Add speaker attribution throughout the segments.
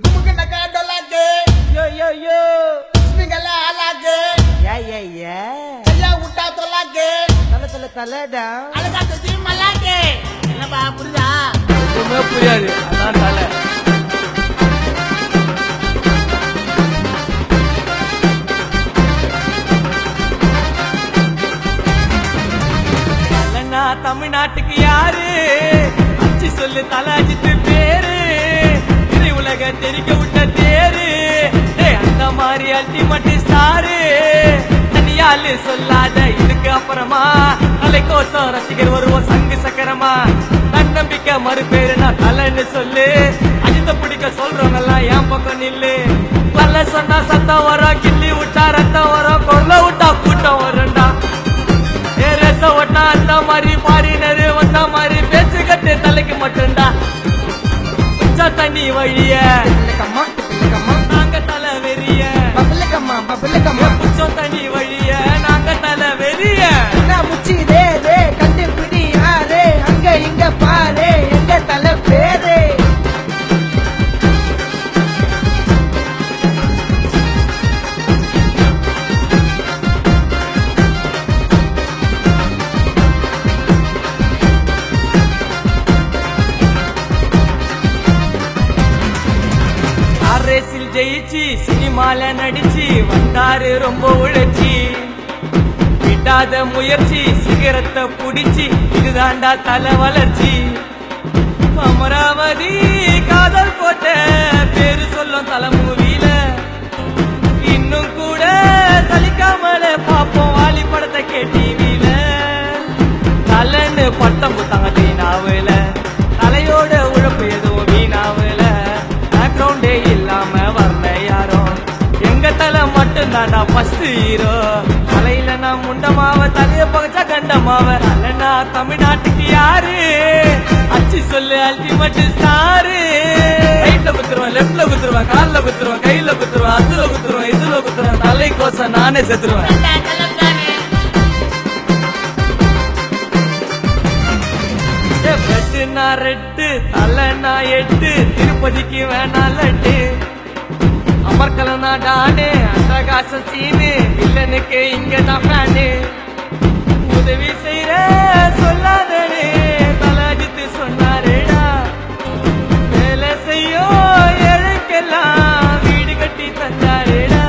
Speaker 1: Gumugunaka dolage.
Speaker 2: Yo yo yo.
Speaker 1: Spingala alage.
Speaker 2: Yeah.
Speaker 1: Kaya uta tolage.
Speaker 2: Tala down.
Speaker 1: Alaga tadi malage. Kenapa புரியுதா?
Speaker 2: எதுவுமே புரியாது. அதான் தலை. தலைனா தமிழ்நாட்டுக்கு யாரு? அச்சி சொல்லு தலை அஜித்து பேரு. இதை உலக தெரிக்க விட்ட தேரு. அந்த மாதிரி அல்டிமேட் ஸ்டாரு. தனியாலு சொல்லாத இதுக்கு அப்புறமா தலைக்கோசம் ரசிகர் வருவோம் சங்கு சக்கரமா. தன்னம்பிக்கை மறுபேரு நான் தலைன்னு சொல்லு. அஜித்த பிடிக்க சொல்றவங்க எல்லாம் என் பக்கம் நில்லு. பல்ல சொன்னா சத்தம் வரும், கிள்ளி விட்டா ரத்தம் வரும், கொல்ல விட்டா கூட்டம் வரும்டா. ரச ஒட்டா அந்த மாதிரி பாடினரு வந்த மாதிரி பேச்சு கட்டு தலைக்கு மட்டும்டா. தண்ணி வழிய நாங்க தலை வெறிய. புச்சம் தண்ணி வழிய நாங்க தலை வெறிய.
Speaker 3: முச்சி ரே கண்டுபிடி யாரே அங்க இங்க பாரு எங்க தலை பேரு.
Speaker 2: ரேசில் ஜெயிச்சு சினிமால நடிச்சு வந்தாரு ரொம்ப உழைச்சி. விடாத முயற்சி சிகரத்தை புடிச்சு இதுதாண்டா தலை வளர்ச்சி. அமராவதி காதல் போட்ட பேரு சொல்லும் தலை மூவில. இன்னும் கூட சலிக்காமல பாப்போம் வாலி படத்தை கேட்டிவில. தலைன்னு பட்டம் குத்தாங்க தீனாவுல. தலையோட உழப்பு எதுவும் வீணாவுல. பேக்ரவுண்டே இல்லாம வரல யாரும். எங்க தலை மட்டும் தாண்டா ஃபர்ஸ்ட் ஹீரோ. தலையில நான் முண்டமாவ தலைய பகச்சா கண்டமாவ. தலைனா தமிழ்நாட்டுக்கு யாரு? அச்சி சொல்லு அல்டிமேட் ஸ்டாரு. ரைட்ல குத்துருவேன், லெப்ட்ல குத்துருவேன், கால்ல குத்துருவேன், கையில குத்துருவேன், அதுல குத்துருவேன், இதுல குத்துருவேன். தலை கோசம் நானே செத்துருவேன். நான் ரெட்டு தலைனா 8 திருப்பதிக்கு வேணா லட்டு. அமர்கலனா டானு அந்தகாச சீனு வில்லனுக்கு இங்கதான் ஃபேனு. உதவி செய்யற சொல்லாதே தலாஜித்து சொன்னாரேடா. வேலை செய்யும் ஏழைக்கெல்லாம் வீடு கட்டி தந்தாரேடா.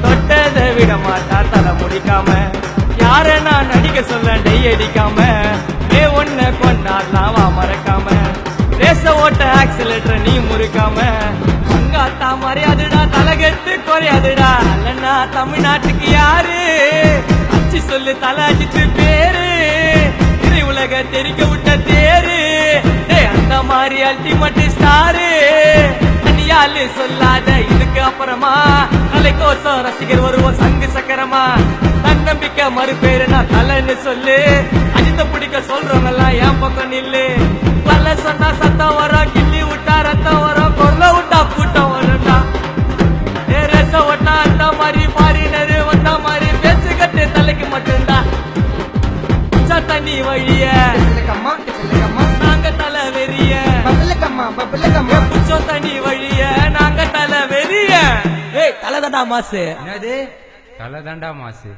Speaker 2: தொட்டதை விட மாட்டா தலை முடிக்காம. யார நான் நடிக்க சொல்ல டை அடிக்காம. ஒன்ன கொண்டாடலாம் வா மறக்காம. ரேச ஓட்ட ஆக்சிலேட்டர் நீ முறுக்காம. அங்காத்தா மரியாதுடா தலகெட்டு குறையாதுடா. இல்லன்னா தமிழ்நாட்டுக்கு யாரு? அச்சி சொல்லு தலை அஜித்து பேரு. இதை உலக தெரிக்க விட்ட தேரு. அந்த மாதிரி அல்டிமேட் ஸ்டாரு. தனியாலு சொல்லாத இதுக்கு அப்புறமா தலைக்கோசம் ரசிகர் வருவோம் சங்கு சக்கரமா. தன்னம்பிக்கை மறுபேரு நான் தலைன்னு சொல்லு. அஜித்த பிடிக்க சொல்றவங்க எல்லாம் என் பக்கம் நில்லு. பல்ல சொன்னா சத்தம் வரும், கிள்ளி விட்டா ரத்தம் வரும், கொல்ல விட்டா கூட்டம் வரும்டா. ரச ஒட்டா அந்த மாதிரி பாடினரு வந்த மாதிரி பேச்சு கட்டு தலைக்கு மட்டும்டா. தண்ணி வழிய நாங்க தலை வெறிய. புச்சம் தண்ணி வழிய நாங்க தலை வெறிய. ஏய் தலை தாண்டா மாசு.
Speaker 4: என்னது தலை தாண்டா மாசு.